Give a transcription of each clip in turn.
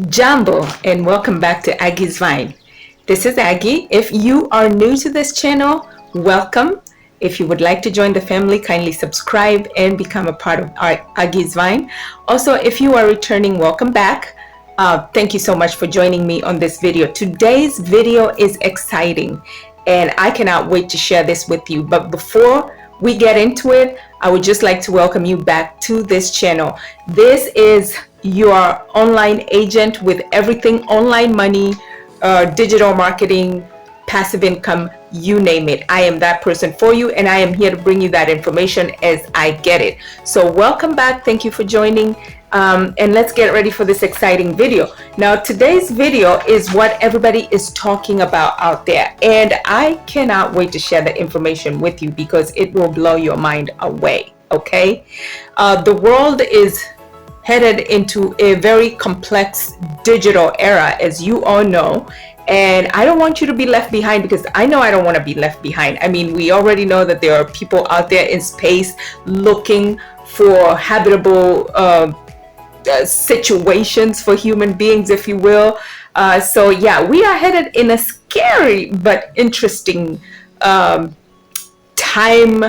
Jambo and welcome back to Aggie's Vine. This is Aggie. If you are new to this channel, welcome. If you would like to join the family, kindly subscribe and become a part of Aggie's Vine. Also, if you are returning, welcome back. Thank you so much for joining me on this video. Today's video is exciting and I cannot wait to share this with you. But before we get into it, I would just like to welcome you back to this channel. This is your online agent with everything online money, digital marketing, passive income, you name it. I am that person for you, and I am here to bring you that information as I get it. So welcome back. Thank you for joining. And let's get ready for this exciting video. Now, today's video is what everybody is talking about out there, and I cannot wait to share the information with you because it will blow your mind away. Okay, the world is headed into a very complex digital era, as you all know, and I don't want you to be left behind because I know I don't want to be left behind. I mean, we already know that there are people out there in space looking for habitable situations for human beings, if you will. So yeah, we are headed in a scary but interesting time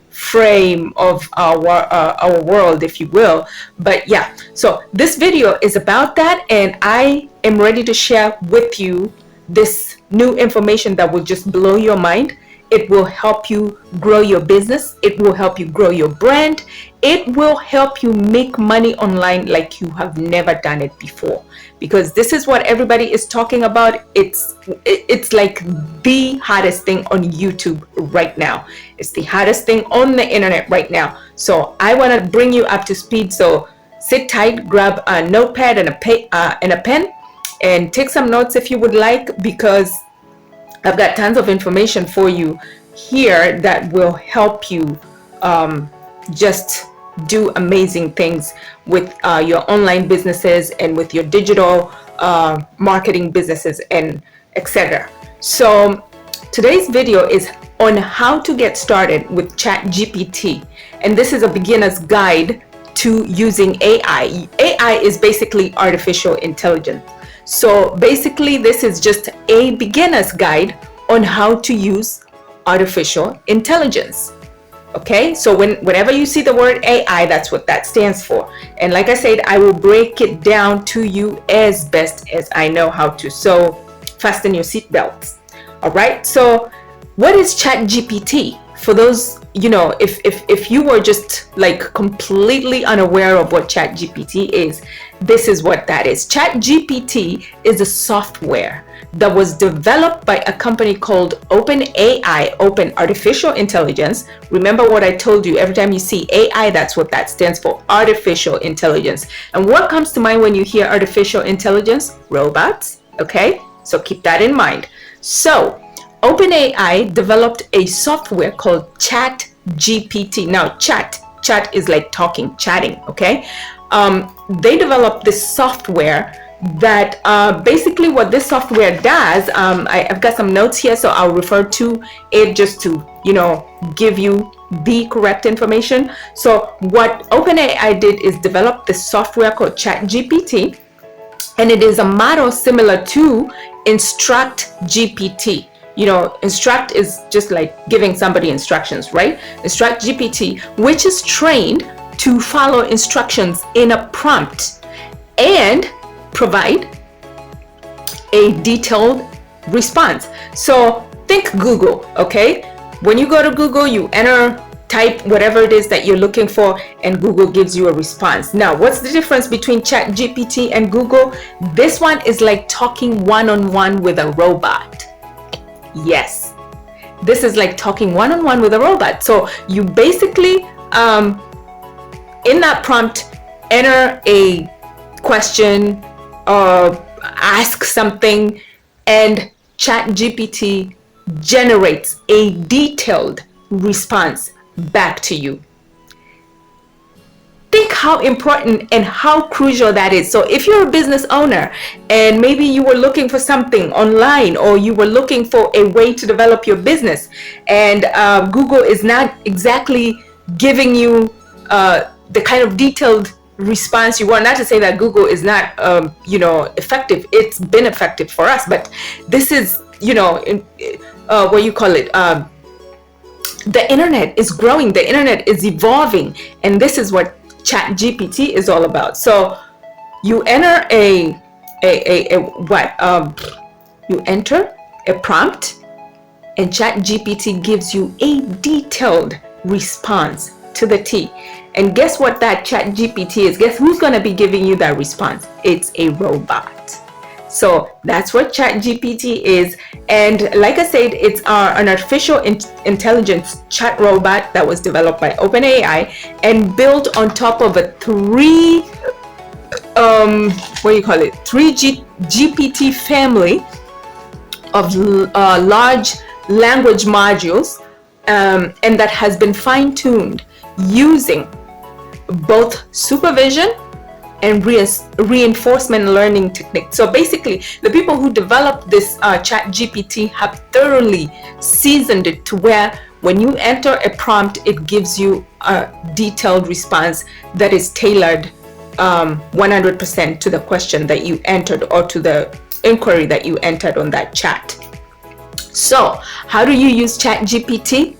frame of our world, if you will. But yeah, so this video is about that, and I am ready to share with you this new information that will just blow your mind. It will help you grow your business. It will help you grow your brand. It will help you make money online like you have never done it before, because this is what everybody is talking about. It's like the hottest thing on YouTube right now. It's the hottest thing on the internet right now. So I want to bring you up to speed. So sit tight, grab a notepad and a pen, and take some notes if you would like, because I've got tons of information for you here that will help you just do amazing things with your online businesses and with your digital marketing businesses and etc. So today's video is on how to get started with ChatGPT, and this is a beginner's guide to using AI. AI is basically artificial intelligence. So basically, this is just a beginner's guide on how to use artificial intelligence. Okay, so whenever you see the word AI, that's what that stands for. And like I said, I will break it down to you as best as I know how to. So fasten your seatbelts. All right, so what is ChatGPT? For those, you know, if you were just like completely unaware of what ChatGPT is, this is what that is. ChatGPT is a software that was developed by a company called OpenAI, Open Artificial Intelligence. Remember what I told you, every time you see AI, that's what that stands for, artificial intelligence. And what comes to mind when you hear artificial intelligence? Robots, okay? So keep that in mind. So OpenAI developed a software called ChatGPT. Now, chat is like talking, chatting, okay? They developed this software that basically what this software does, I've got some notes here, so I'll refer to it just to, you know, give you the correct information. So what OpenAI did is develop this software called ChatGPT, and it is a model similar to InstructGPT. You know, instruct is just like giving somebody instructions, right? InstructGPT, which is trained to follow instructions in a prompt and provide a detailed response. So think Google, okay? When you go to Google, you type whatever it is that you're looking for, and Google gives you a response. Now, what's the difference between ChatGPT and Google? This one is like talking one-on-one with a robot. Yes, this is like talking one-on-one with a robot. So you basically, in that prompt, enter a question or ask something, and ChatGPT generates a detailed response back to you. Think how important and how crucial that is. So if you're a business owner and maybe you were looking for something online, or you were looking for a way to develop your business, and Google is not exactly giving you the kind of detailed response you want. Not to say that Google is not effective. It's been effective for us, but this is what you call it, the internet is growing, the internet is evolving, and this is what ChatGPT is all about. So you enter you enter a prompt, and ChatGPT gives you a detailed response to the T. And guess what that ChatGPT is? Guess who's going to be giving you that response? It's a robot. So that's what ChatGPT is. And like I said, it's an artificial intelligence chat robot that was developed by OpenAI and built on top of a 3 GPT family of large language modules, and that has been fine-tuned using both supervision and reinforcement learning techniques. So basically, the people who developed this ChatGPT have thoroughly seasoned it to where when you enter a prompt, it gives you a detailed response that is tailored 100% to the question that you entered, or to the inquiry that you entered on that chat. So how do you use ChatGPT?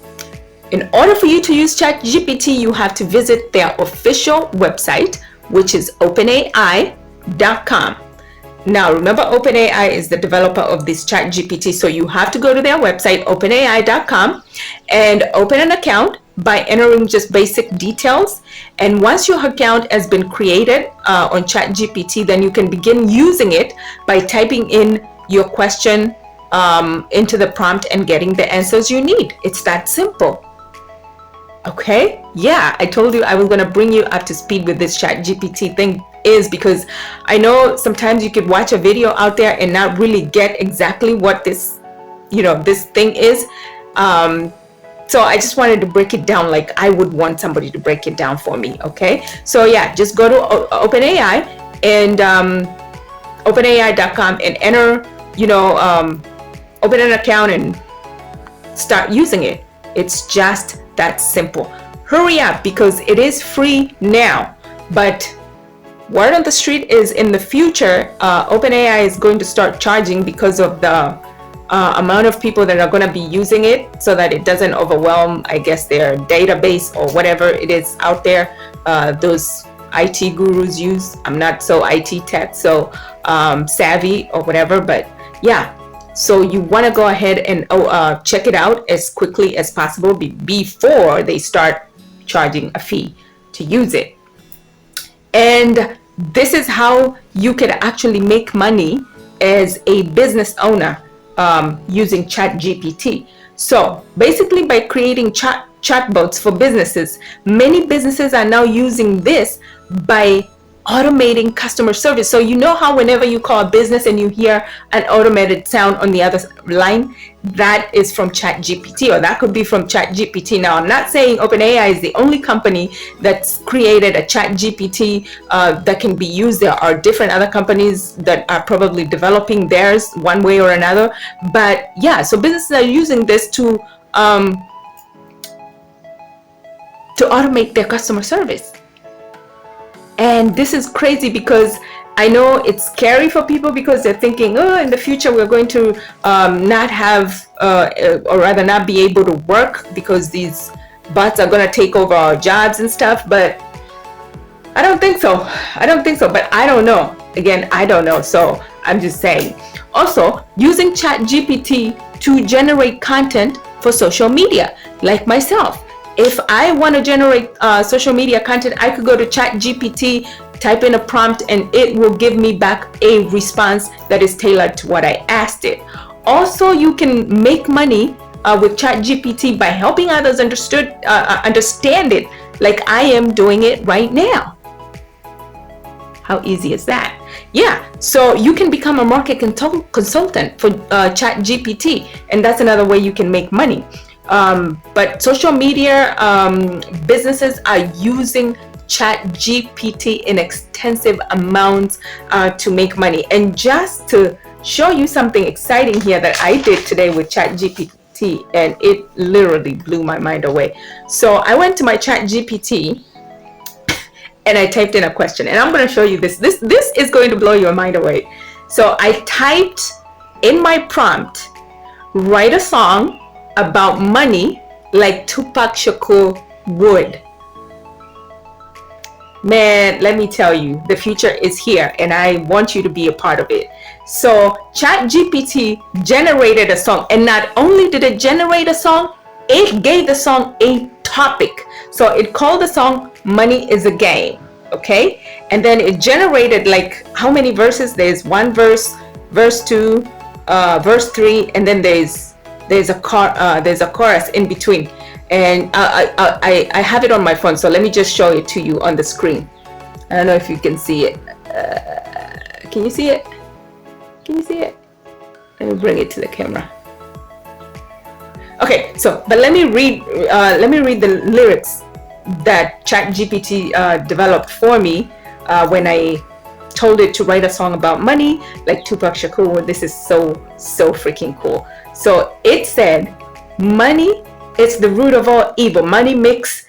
In order for you to use ChatGPT, you have to visit their official website, which is openai.com. Now, remember, OpenAI is the developer of this ChatGPT, so you have to go to their website, openai.com, and open an account by entering just basic details. And once your account has been created on ChatGPT, then you can begin using it by typing in your question into the prompt and getting the answers you need. It's that simple. Okay, yeah, I told you I was going to bring you up to speed with this ChatGPT thing, is because I know sometimes you could watch a video out there and not really get exactly what this thing is. So I just wanted to break it down like I would want somebody to break it down for me. Okay, so yeah, just go to OpenAI and openai.com and enter, open an account and start using it. It's just that simple. Hurry up, because it is free now, but word on the street is in the future, OpenAI is going to start charging because of the amount of people that are going to be using it, so that it doesn't overwhelm, I guess, their database or whatever it is out there. Those IT gurus use. I'm not so IT tech, so savvy or whatever, but yeah. So you want to go ahead and check it out as quickly as possible before they start charging a fee to use it. And this is how you can actually make money as a business owner using ChatGPT. So basically, by creating chatbots for businesses, many businesses are now using this by automating customer service. So you know how whenever you call a business and you hear an automated sound on the other line, that is from ChatGPT, or that could be from ChatGPT. Now, I'm not saying OpenAI is the only company that's created a ChatGPT that can be used. There are different other companies that are probably developing theirs one way or another. But yeah, so businesses are using this to automate their customer service. And this is crazy, because I know it's scary for people, because they're thinking, oh, in the future we're going to not have, or rather not be able to work because these bots are going to take over our jobs and stuff. But I don't think so. But I don't know. Again, I don't know. So I'm just saying. Also, using ChatGPT to generate content for social media, like myself. If I want to generate social media content, I could go to ChatGPT, type in a prompt, and it will give me back a response that is tailored to what I asked it. Also, you can make money with ChatGPT by helping others understand it, like I am doing it right now. How easy is that? Yeah, so you can become a market consultant for ChatGPT, and that's another way you can make money. But social media businesses are using ChatGPT in extensive amounts to make money. And just to show you something exciting here that I did today with ChatGPT, and it literally blew my mind away. So I went to my ChatGPT and I typed in a question, and I'm going to show you this. This is going to blow your mind away. So I typed in my prompt, write a song about money like Tupac Shakur would. Man, let me tell you, the future is here, and I want you to be a part of it. So ChatGPT generated a song, and not only did it generate a song, it gave the song a topic. So it called the song Money is a Game. Okay, and then it generated like how many verses? There's one verse, verse 2, verse 3, and then there's a chorus in between. And I have it on my phone, so let me just show it to you on the screen. I don't know if you can see it. Can you see it? Can you see it? Let me bring it to the camera. Okay, so but let me read the lyrics that ChatGPT developed for me when I told it to write a song about money like Tupac Shakur. This is so freaking cool. So it said, money is the root of all evil. Money makes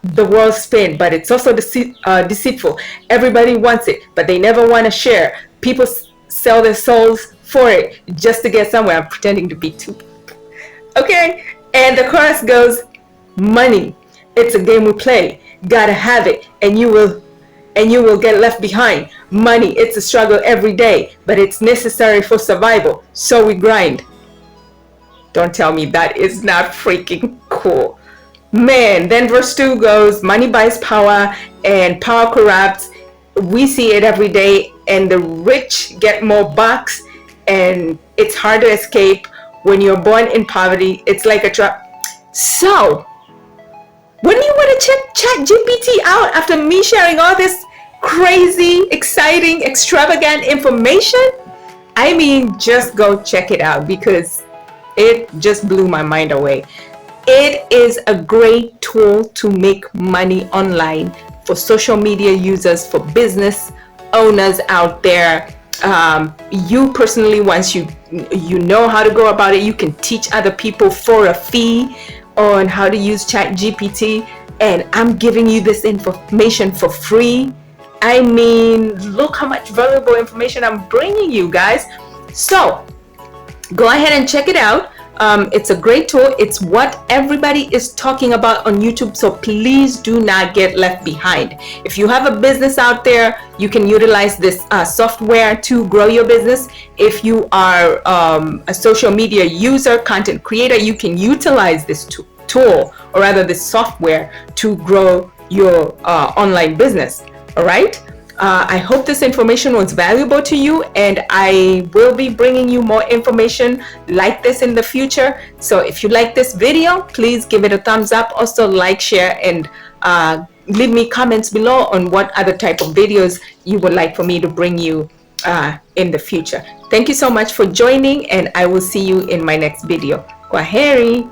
the world spin, but it's also deceitful. Everybody wants it, but they never want to share. People sell their souls for it just to get somewhere. I'm pretending to be Tupac. Okay, and the chorus goes, money, it's a game we play. Gotta have it, and you will get left behind. Money, it's a struggle every day, but it's necessary for survival. So we grind. Don't tell me that is not freaking cool. Man, then verse 2 goes, money buys power and power corrupts. We see it every day, and the rich get more bucks, and it's hard to escape. When you're born in poverty, it's like a trap. So, wouldn't you want to check ChatGPT out after me sharing all this crazy, exciting, extravagant information? I mean, just go check it out because it just blew my mind away. It is a great tool to make money online for social media users, for business owners out there. You personally, once you know how to go about it, you can teach other people for a fee on how to use ChatGPT, and I'm giving you this information for free. I mean, look how much valuable information I'm bringing you guys. So go ahead and check it out. It's a great tool. It's what everybody is talking about on YouTube, so please do not get left behind. If you have a business out there, you can utilize this software to grow your business. If you are a social media user, content creator, you can utilize this tool, or rather this software, to grow your online business. All right. I hope this information was valuable to you, and I will be bringing you more information like this in the future. So if you like this video, please give it a thumbs up. Also like, share, and leave me comments below on what other type of videos you would like for me to bring you in the future. Thank you so much for joining, and I will see you in my next video. Kwaheri.